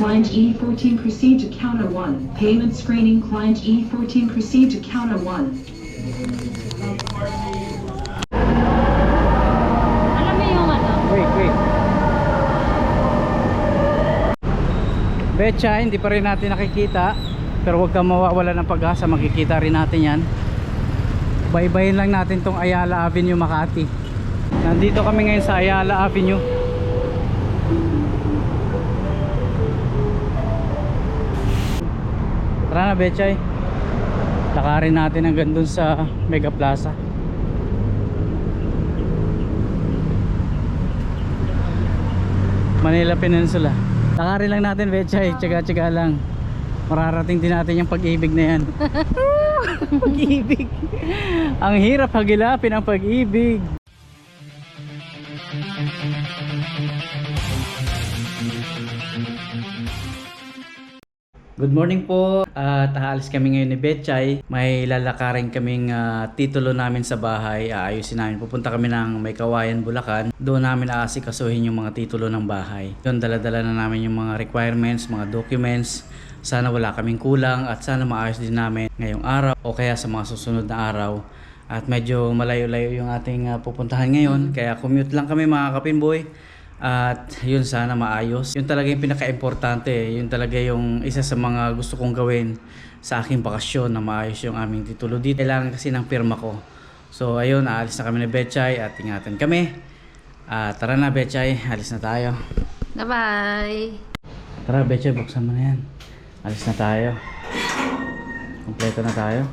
client E14 proceed to counter 1. Payment screening client E14 proceed to counter 1. Alam mo yung ano? Wait. Betcha, hindi pa rin natin nakikita. Pero huwag kang mawawala ng pag-asa. Makikita rin natin yan. Baybayin lang natin tong Ayala Avenue, Makati. Nandito kami ngayon sa Ayala Avenue. Tara na, Betchay. Lakarin natin hanggang dun sa Mega Plaza. Manila Peninsula. Lakarin lang natin, Betchay. Tsaga-tsaga lang. Mararating din natin yung pag-ibig na yan. Pag-ibig. Ang hirap hagilapin ang pag-ibig. Good morning po. At aalis kami ngayon ni Betchay. May lalakarin kaming titulo namin sa bahay. Aayusin namin. Pupunta kami ng Maykawayan, Bulacan. Doon namin aasikasuhin yung mga titulo ng bahay. Doon dala-dala na namin yung mga requirements, mga documents. Sana wala kaming kulang at sana maayos din namin ngayong araw o kaya sa mga susunod na araw. At medyo malayo-layo yung ating pupuntahan ngayon. Kaya commute lang kami, mga kapinboy. At yun, sana maayos. Yun talaga yung pinaka-importante. Yun talaga yung isa sa mga gusto kong gawin sa aking bakasyon, na maayos yung aming titulo dito. Kailangan kasi ng pirma ko. So ayun, aalis na kami ni Betchay at ingatan kami. Tara na, Betchay, alis na tayo. Bye-bye. Tara, Betchay, buksan mo na yan. Alis na tayo. Kompleto na tayo.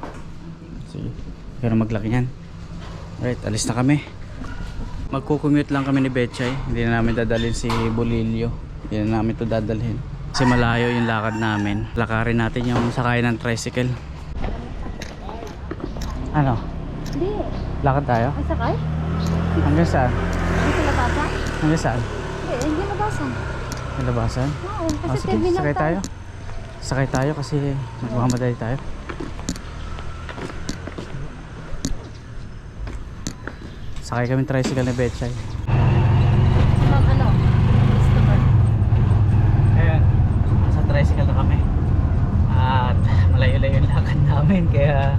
Sige, pero maglaki yan. Alright, alis na kami. Magkukommute lang kami ni Betchay. Hindi na namin dadalhin si Bolillo. Hindi na namin ito dadalhin kasi malayo yung lakad namin. Lakarin natin yung sakay ng tricycle. Ano? Hindi. Lakad tayo? Ay, sakay? Hanggang saan? Hindi labasan? Hanggang saan? Hindi labasan. Yung labasan? Oo, kasi Sige, terminal sakay tayo. Sakay tayo kasi magmamadali tayo. Sakay kami tricycle ni Betchay. Ma'am, ano? Customer. Ayan, nasa tricycle na kami. At malayo-layo yung lakad namin. Kaya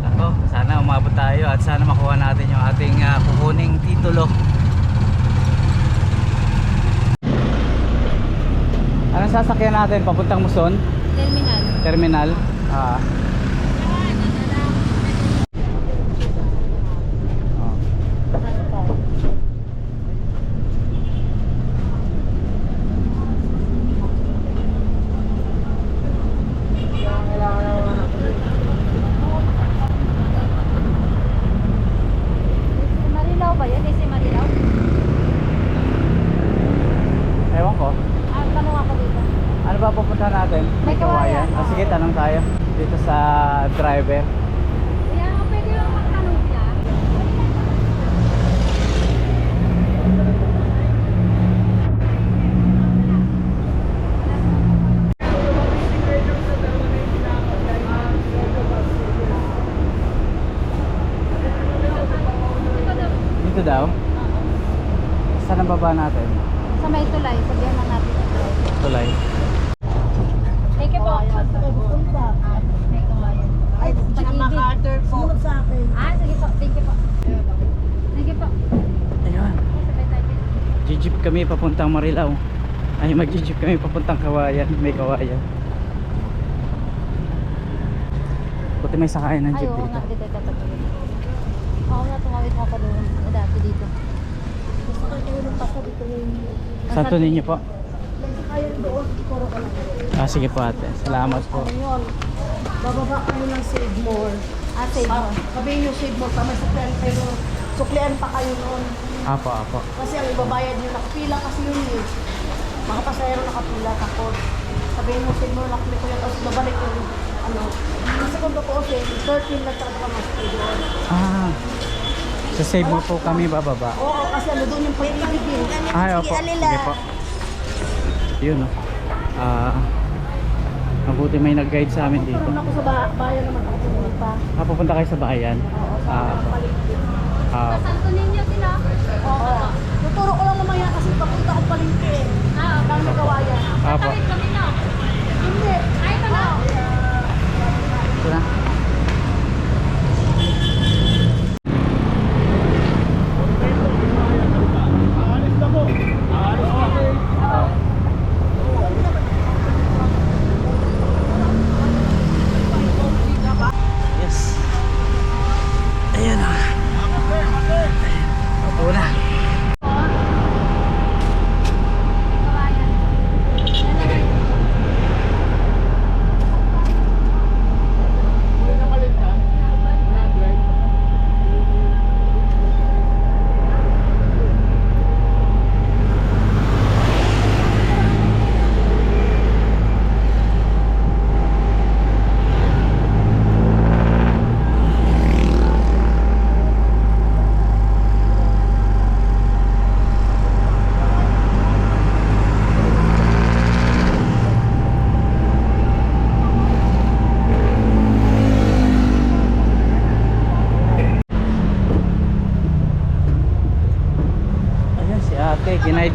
ako, sana umabot tayo at sana makuha natin yung ating kukuning titulo. Anong sasakyan natin? Papuntang Muson? Terminal. Terminal? Marilaw ba yan? Kasi Marilaw? Ewan ko. Tanong ako dito. Ano ba pupuntahan natin? Maykawayan. Sige, tanong tayo dito sa driver. Kaya pwede lang magtanong siya. Dito daw? Saan ang baba natin? Sa may tulay, sabihan lang natin sa tulay. Tulay. Thank you po. May kawayan. Ay, tsaka MacArthur po. Sumunod sa akin. Sige po. Thank you po. Thank you po. Ayun. Sabay tayo. Jeep kami papuntang Marilao. Ay, mag-jeep kami papuntang Kawayan. May Kawayan. Buti may sakayan ng Ay, jeep oo dito. nga. Dito tatapagin. Oo nga, tumawid mo pa doon. Dati dito. Gusto ko kayo ng pasa dito yung... Santo ninyo po. Kaya doon, puro ka lang. Sige po, ate. Salamat po. Ano yun? Bababa kayo ng Save More. Save mo. Sabihin nyo Save More, tama suklian, pero suklian pa kayo noon. Apo. Kasi ang ibabayad nyo, nakapila kasi yun eh. Mga pasahero nakapila, tapos sabihin mo Save More, nakapila ko yan, tapos babalik yung ano. Ang segundo ko kasi, 13 lang talaga mas doon. Sa save mo po kami bababa. Oo, kasi ano doon yung pag-ibig eh. Ay, opo. Sige po. Yun, no. Mabuti may nag-guide sa amin dito. Pupunta ako sa bayan naman ako pumunta. Pupunta kayo sa bayan? Oo, sa palengke. Santo Niño sila. Oo. Tuturo ko lang mamaya kasi papunta ko palengke. Dami kawayan. Apo. Kami na.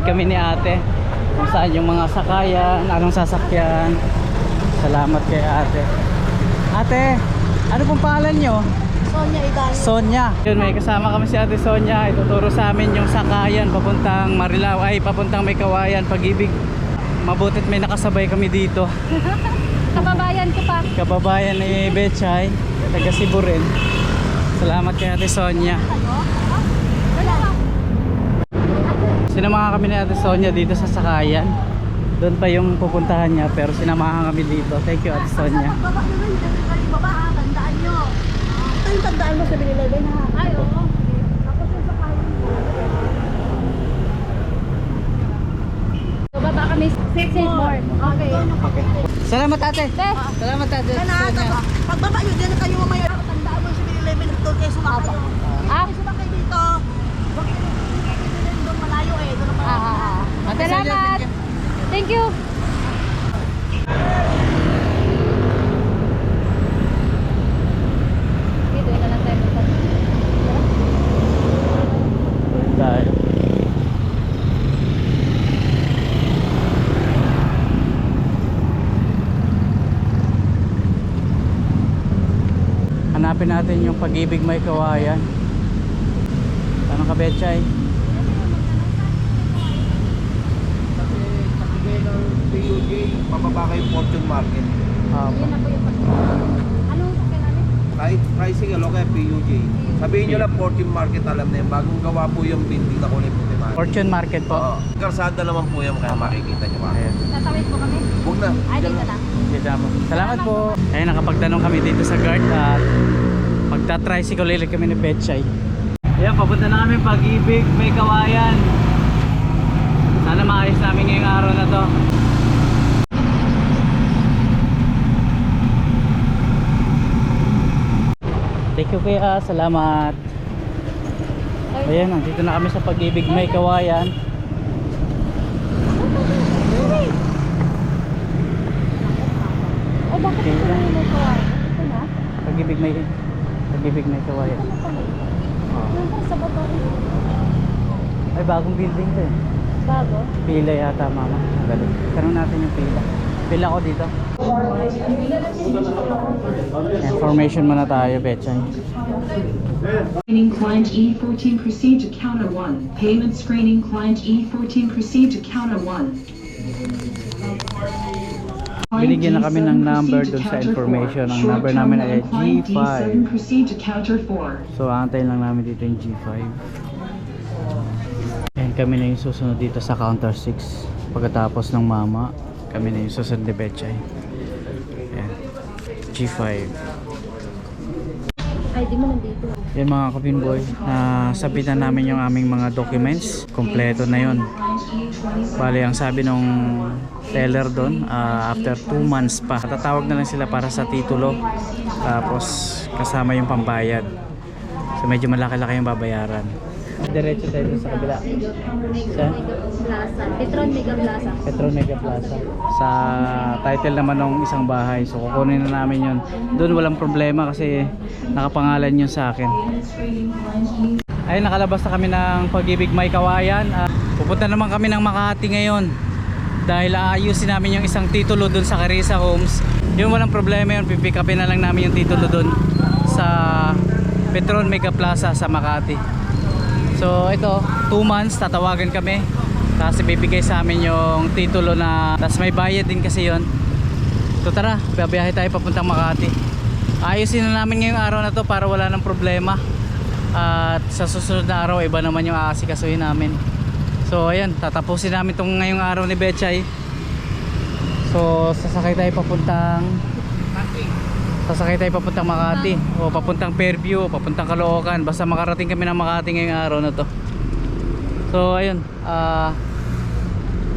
kami ni ate kung saan yung mga sakayan, anong sasakyan. Salamat kay ate. Ate, ano pong pangalan nyo? Sonia Idaño. Sonia. Yun, may kasama kami si ate Sonia. Ituturo sa amin yung sakayan papuntang Marilao, ay papuntang May Kawayan, Pag-ibig. Mabutit may nakasabay kami dito. Kababayan ko pa. Kababayan ni Betchay, taga Cebu rin. Salamat kay ate Sonia. Sinamahan kami ni ate Sonia dito sa sakayan. Doon pa yung pupuntahan niya, pero sinamahan kami dito. Thank you ate Sonia. Baba nyo rin, kayo baba ha, tandaan nyo. Ito yung tandaan mo sa 7-Eleven ha. Ay, oo. Tapos yung sakayan mo. So, baba kami 6 more. Okay. Salamat ate. Salamat ate Sonia. Pagbaba nyo, dyan kayo mamaya. Tandaan mo yung 7-Eleven, doon kayo sumakay. Ah, Sumakay dito. Huwag kayo doon malayo eh. Doon ang malayo. Ate Sonia, Salamat. thank you. Thank you. Dito na lang tayo punta. Tayo. Hanapin natin yung Pag-ibig May Kawayan. Ano ka Betchay? PUJ, pababa kayo Fortune Market. Yun na po yung pag... Anong sakyan namin? Kahit pricing, ano kaya PUJ. Sabihin nyo lang Fortune Market, alam na yan. Bagong gawa po yung building na kulay puti man. Fortune Market po. Oo. Karsada naman po yan, kaya makikita nyo pa. Ayan. Tatawid po kami. Huwag na. Ay, dito na. Dito na po. Salamat po. Ayun, nakapagtanong kami dito sa guard at magta-tricycle ulit kami ni Betchay. Ayan, papunta na kami Pag-ibig May Kawayan. Sana maayos namin ngayong araw na to. Thank you kuya, salamat. Ayan, nandito na kami sa Pag-ibig May Kawayan. Oh, bakit Okay ito lang. na yung kawain? Ito na? Pag-ibig May Kawayan. Oh. Yung para sa bato. Ay, bagong building to eh. Bago? Pila yata mama. Ang galing. Tanong natin yung pila. Pila ko dito. Information muna tayo, Betchay. Screening client E14, proceed to counter 1. Payment screening client E14, proceed to counter 1. Binigyan na kami ng number dun sa information. Ang number namin ay G5. Proceed to counter 4. So, antayin lang namin dito yung G5. And kami na yung susunod dito sa counter 6. Pagkatapos ng mama, kami na yung susunod ni Betchay. Ayan. G5. Ay, di mo nandito. Yan mga kapinboy, sabitan namin yung aming mga documents. Kompleto na yon. Bali, ang sabi nung teller doon, after 2 months pa, tatawag na lang sila para sa titulo. Tapos kasama yung pambayad. So medyo malaki-laki yung babayaran. Diretso tayo dun sa kabila. Sa Plaza. Petron Mega Plaza. Petron Mega Plaza. Sa title naman ng isang bahay. So kukunin na namin yun. Doon walang problema kasi nakapangalan yun sa akin. Ay, nakalabas na kami ng Pag-ibig May Kawayan. Pupunta naman kami ng Makati ngayon. Dahil aayusin namin yung isang titulo doon sa Carissa Homes. Yung walang problema yun, pipick upin na lang namin yung titulo doon sa Petron Mega Plaza sa Makati. So ito, 2 months tatawagan kami. Tapos ibibigay sa amin yung titulo na, tapos may bayad din kasi yon. So tara, babiyahe tayo papuntang Makati. Ayusin na namin ngayong araw na to para wala nang problema. At sa susunod na araw, iba naman yung aasikasuhin namin. So ayan, tatapusin namin tong ngayong araw ni Betchay. So sasakay tayo papuntang Makati o papuntang Fairview, papuntang Caloocan, basta makarating kami ng Makati ngayong araw na to. So ayun,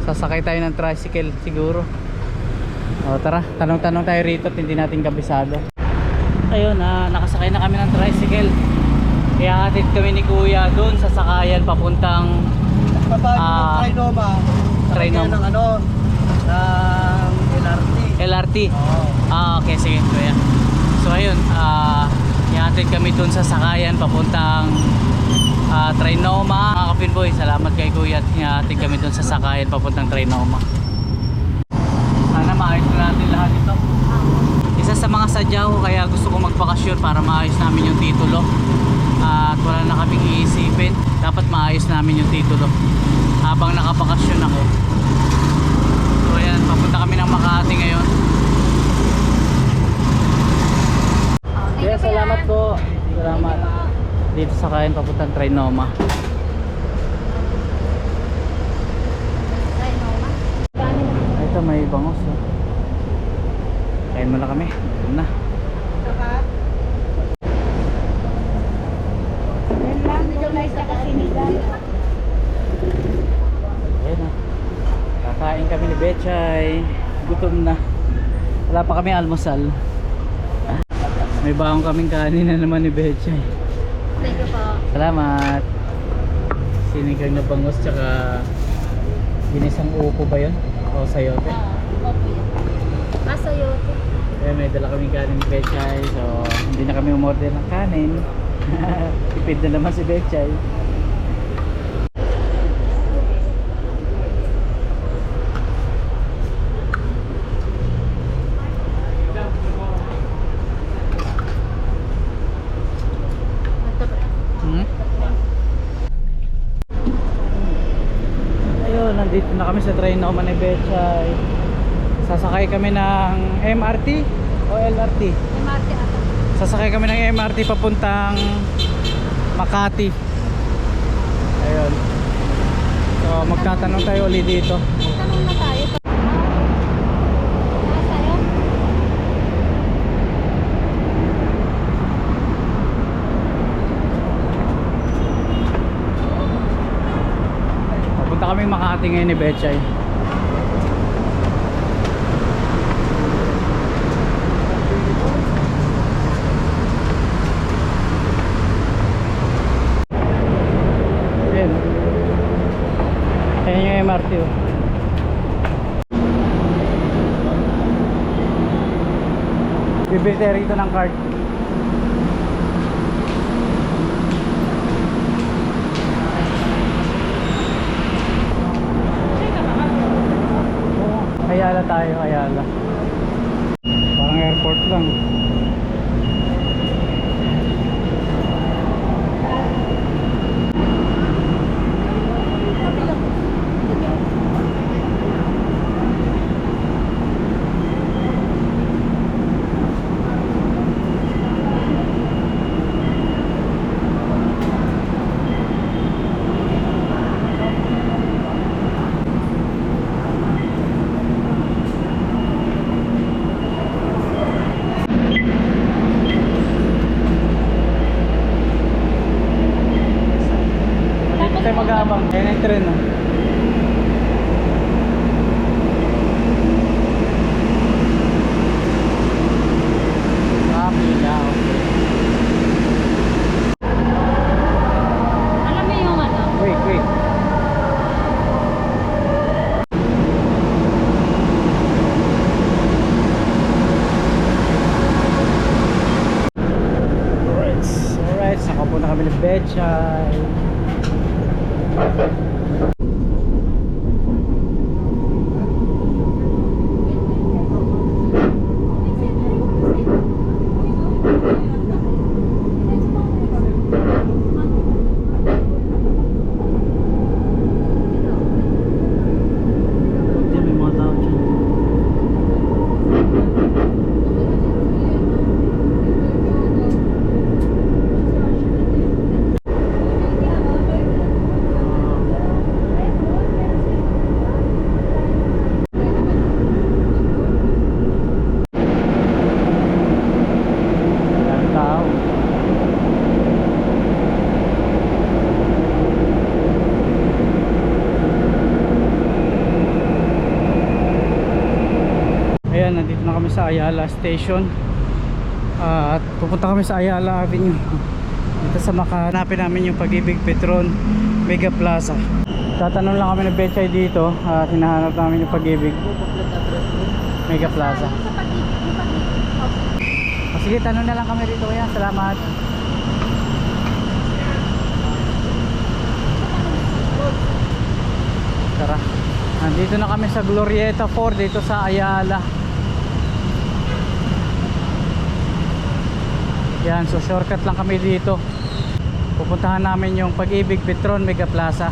sasakay tayo ng tricycle siguro. O tara, tanong-tanong tayo rito at hindi natin kabisado. Ayun, nakasakay na kami ng tricycle. Kaya hatid kami ni Kuya doon sa sakayan papuntang Trinoma. Trinoma. Ng ano, ng LRT. Okay, sige Kuya. So ayun, ihatid kami dun sa sakayan papuntang Trinoma. Mga kapinboy, salamat kay Kuya at hinahatid kami dun sa sakayan papuntang Trinoma. Sana maayos na natin lahat ito. Isa sa mga sadya ko kaya gusto ko magbakasyon para maayos namin yung titulo. At wala na kaming iisipin, dapat maayos namin yung titulo habang nakabakasyon ako. So ayan, papunta kami ng Makati ngayon. Kaya salamat po. Salamat. Dito sa kain papuntang Trinoma. Ito may bangos. Oh. Kain muna kami. Ito na. Ayan na. Kakain kami ni Betchay. Gutom na. Wala pa kami almusal. May baong kaming kanin na naman ni Betchay. Thank you po. Salamat. Sinigang na bangos tsaka ginisang upo ba yun? O sayote? Opo yun. Masayote. Kaya may dala kaming kanin ni Betchay. So hindi na kami umorder ng kanin. Tipid na naman si Betchay. Ayun, nandito na kami sa Trinoma ni Betchay. Sasakay kami ng MRT o LRT? MRT ata. Sasakay kami ng MRT papuntang Makati. Ayun. So magtatanong tayo ulit dito. Tanong na tayo. Masayo? Papunta kami Makati ngayon ni Betchay. Ayan. Ayan yung MRT oh. Bibili tayo rito ng card. Ayala tayo, Ayala. Parang airport lang. Dito tayo mag-aabang. Ayan yung tren oh. Pila, okay. Alam mo yung ano? Wait, wait. Alright, saka po na kami ng Betchay. May mga tao dyan. Daming tao. Ayan, nandito na kami sa Ayala Station. At pupunta kami sa Ayala Avenue. Dito sa makahanapin namin yung Pag-ibig Petron Mega Plaza. Tatanong lang kami ng Betchay dito at hinahanap namin yung Pag-ibig Mega Plaza. Sige, tanong na lang kami rito. Ayan, salamat. Tara. Nandito na kami sa Glorieta 4 dito sa Ayala. Yan, so shortcut lang kami dito. Pupuntahan namin yung Pag-ibig Petron Mega Plaza.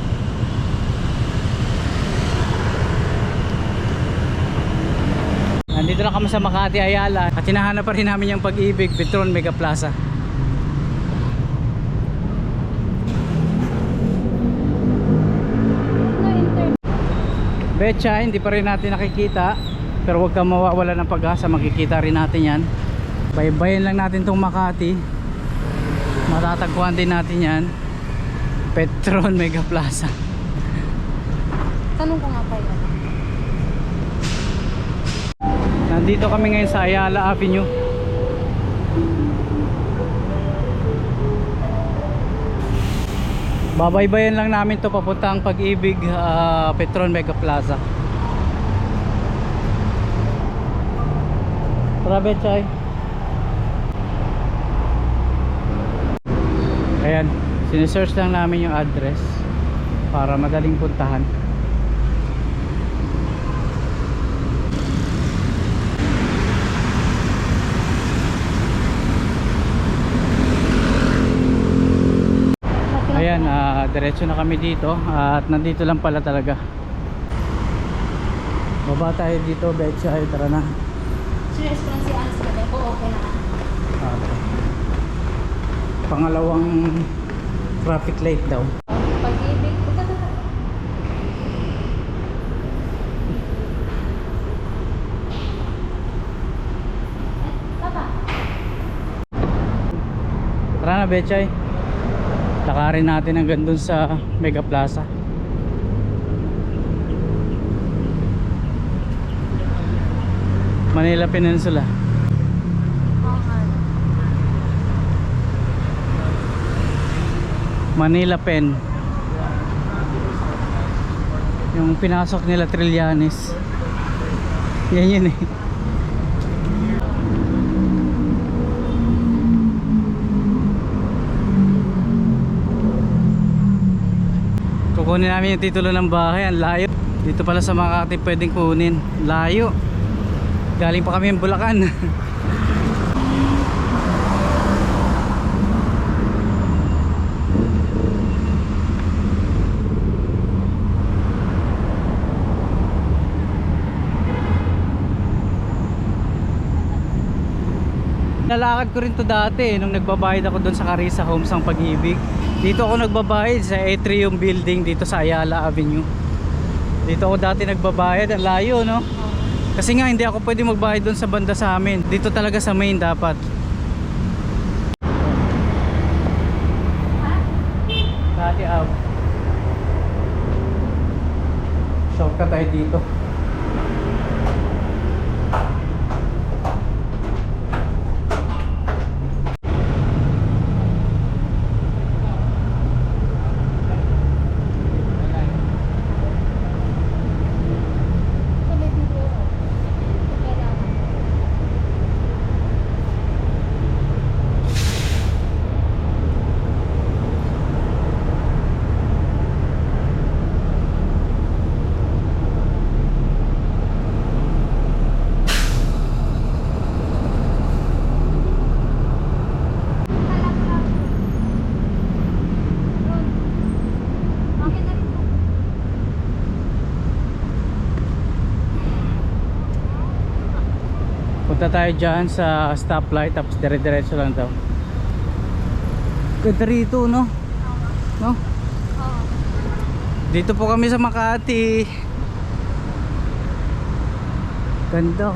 Nandito na kami sa Makati Ayala at hinahanap pa rin namin yung Pag-ibig Petron Mega Plaza. Betcha, hindi pa rin natin nakikita, pero huwag kang mawawala ng pag-asa, makikita rin natin yan. Baybayin lang natin tong Makati, matatagpuan din natin yan. Petron Mega Plaza. Tanong ko nga pa yan. Nandito kami ngayon sa Ayala Avenue. Babaybayan lang namin to papuntang Pag-ibig Petron Mega Plaza. Tara, Betchay. Ayan, sinesearch lang namin yung address para madaling puntahan. Ayan, diretso na kami dito at nandito lang pala talaga. Baba tayo dito, Betchay, tara na. Serious ko lang si Alice ka po, okay na. Pangalawang traffic light daw. Pag-ibig, Tara na, Betchay. Lakarin natin hanggang dun sa Mega Plaza. Manila Peninsula. Manila Pen. Yung pinasok nila Trillanes. Yan yun eh. Kukunin namin yung titulo ng bahay. Ang layo. Dito pala sa Makati pwedeng kunin. Layo. Galing pa kami ng Bulacan. Nalakad ko rin to dati nung nagbabayad ako doon sa Carissa Homes ang Pag-ibig. Dito ako nagbabayad sa Atrium Building dito sa Ayala Avenue. Dito ako dati nagbabayad. Ang layo, no? Kasi nga hindi ako pwede magbayad doon sa banda sa amin. Dito talaga sa main dapat. Dati out. Shortcut tayo dito. Punta tayo dyan sa stoplight tapos dire-diretso lang daw. Ganda rito, no? No? Dito po kami sa Makati. Ganda.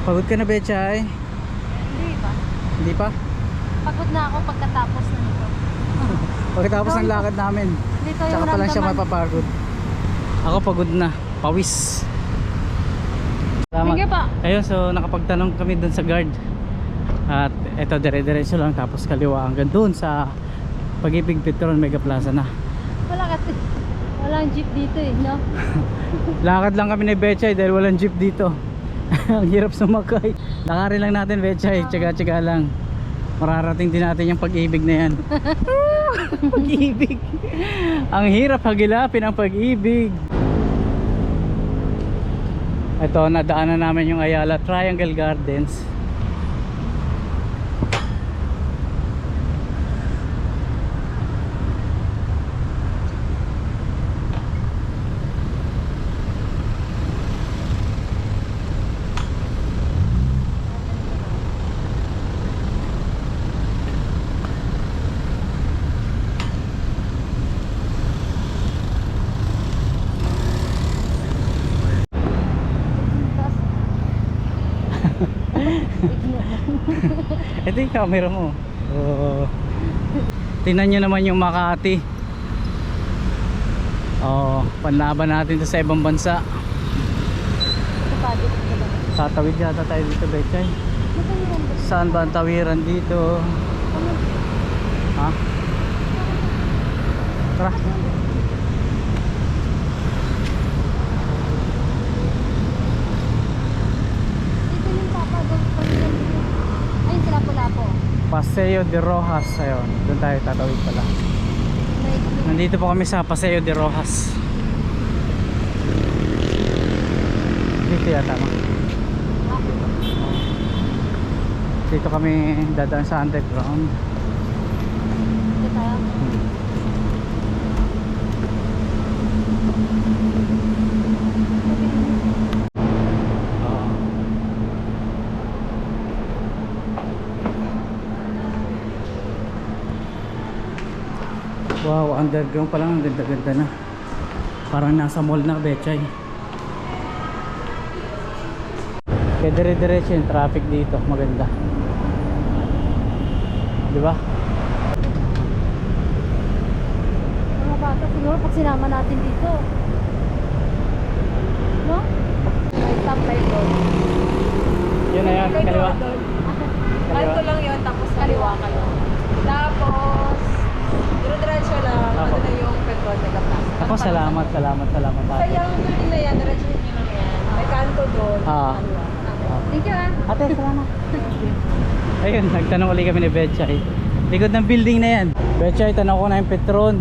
Pagod ka na, Betchay? Hindi ba? Hindi pa? Pagod na ako pagkatapos na nito. Pagkatapos ng lakad namin. Dito Tsaka yung pa lang siya ramdaman. mapapagod. Ako pagod na, pawis. Salamat. Sige pa. Ayun, so nakapagtanong kami dun sa guard. At eto, dire-diretso lang tapos kaliwa hanggang dun sa Pag-ibig Petron Mega Plaza na. Wala kasi. Walang jeep dito eh, no? Lakad lang kami ni Betchay dahil walang jeep dito. Ang hirap sumakay. Lakarin lang natin, Betchay, tsaga-tsaga lang. Mararating din natin yung pag-ibig na yan. Pag-ibig. Ang hirap hagilapin ang pag-ibig. Ito, nadaanan namin yung Ayala Triangle Gardens. Ito yung camera mo. Oh. Tingnan nyo naman yung Makati. Oh, panlaban natin to sa ibang bansa. Tatawid yata tayo dito, Betchay. Saan ba ang tawiran dito? Ha? Tara. Dito yung Papa Dog. Ayun sila pula po. Paseo de Rojas. Ayun, doon tayo tatawid pala. Nandito po kami sa Paseo de Rojas. Dito yata no? Dito kami dadaan sa underground. Dito tayo. Wow, underground pa lang, ang ganda-ganda na. Parang nasa mall na, Betchay. Kaya dire-diretso yung traffic dito, maganda. Di ba? Mga bata, siguro pag sinama natin dito. No? May stoplight doon. Yun na yan, kaliwa. Alto lang yun, tapos kaliwa kayo. Tapos, dire-diretso lang, ano na yung Pedro de la Plaza. Ako, salamat Kaya ate. yung building na yan, diretso nyo lang yan. May kanto doon, Ah. kaliwa. Thank you ah. Ate, salamat. Ayun, nagtanong ulit kami ni Betchay. Likod ng building na yan. Betchay, tanong ko na yung Petron.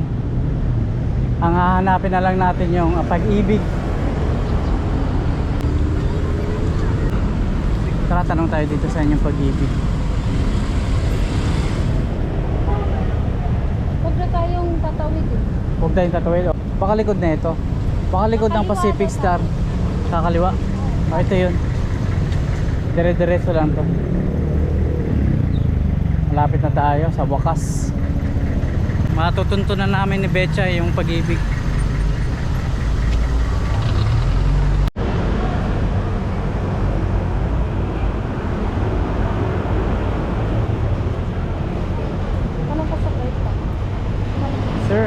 Ang hahanapin na lang natin yung pag-ibig. Tara, tanong tayo dito sa inyong pag-ibig. Huwag na tayong tatawid eh. Huwag tayong tatawid. Baka likod na ito. Baka likod ng Pacific Star. Kakaliwa. Oh, ito yun. Dire-diretso lang to. Malapit na tayo sa wakas. Matutuntunan namin ni Betchay yung pag-ibig. Anong pasakay pa? Sir.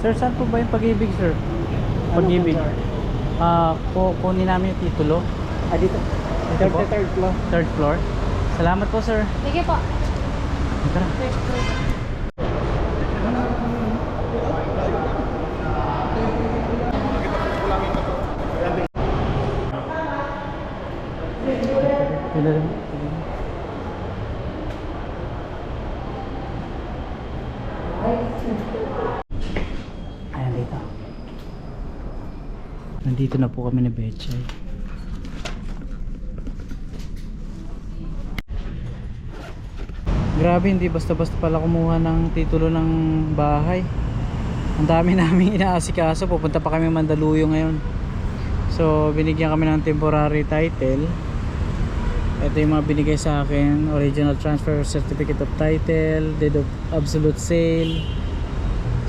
Sir, saan po ba yung pag-ibig, sir? Pag-ibig. Kunin namin yung titulo. Dito. Third floor. Third floor. Salamat po, sir. Sige po. Tara. Ayan dito. Nandito na po kami ni Betchay. Grabe, hindi basta-basta pala kumuha ng titulo ng bahay. Ang dami namin inaasikaso. Pupunta pa kami Mandaluyong ngayon. So binigyan kami ng temporary title. Ito yung mga binigay sa akin: original transfer certificate of title, deed of absolute sale,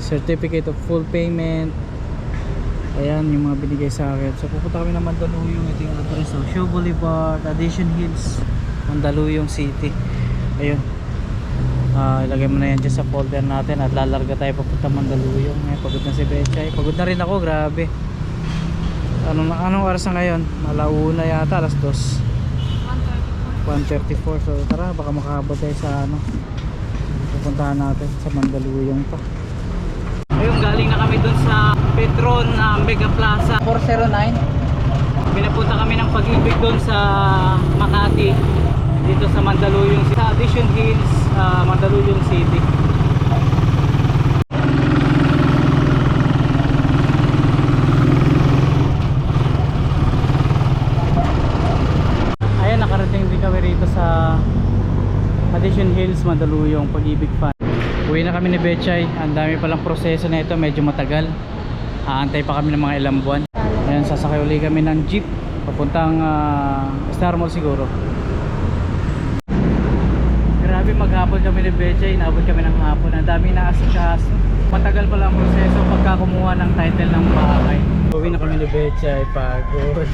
certificate of full payment. Ayan yung mga binigay sa akin. So pupunta kami ng Mandaluyong. Ito yung address, Show Boulevard, Addition Hills, Mandaluyong City. Ayun. Ilagay mo na yan dyan sa folder natin at lalarga tayo papunta Mandaluyong. Pagod na si Betchay. Pagod na rin ako, grabe. Anong oras na ngayon? Alauna yata, alas 2. 1:34. So tara, baka makahabot tayo sa pupuntahan natin sa Mandaluyong pa. Ayun, galing na kami dun sa Petron Mega Plaza 409. Pinapunta kami ng pag-ibig dun sa Makati. dito sa Mandaluyong, sa Addition Hills, Mandaluyong City. Ayan, nakarating din kami rito sa Addition Hills, Mandaluyong, Pag-ibig Fan. Uwi na kami ni Betchay. Ang dami palang proseso na ito, medyo matagal. Aantay pa kami ng mga ilang buwan. Ayan, sasakay uli kami ng jeep papuntang Star Mall siguro. Grabe, maghapon kami ni Betchay. Inaabot kami ng hapon. Ang dami na asikaso. Matagal pala ang proseso pagka kumuha ng title ng bahay. Uwi na kami ni Betchay. Pagod.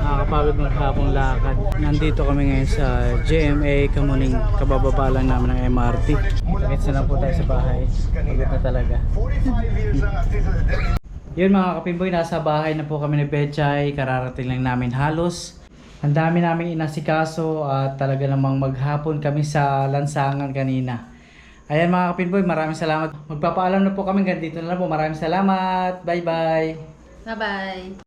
Nakakapagod maghapong lakad. Nandito kami ngayon sa GMA Kamuning. Kabababa lang namin ng MRT. Sakits na lang po tayo sa bahay. Pagod na talaga. Yun mga kapimboy, nasa bahay na po kami ni Betchay. Kararating lang namin halos. Ang dami namin inasikaso at talaga namang maghapon kami sa lansangan kanina. Ayan mga kapimboy, maraming salamat. Magpapaalam na po kami. Dito na lang po. Maraming salamat. Bye bye. Bye-bye.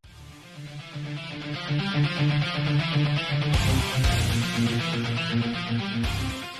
Thank you.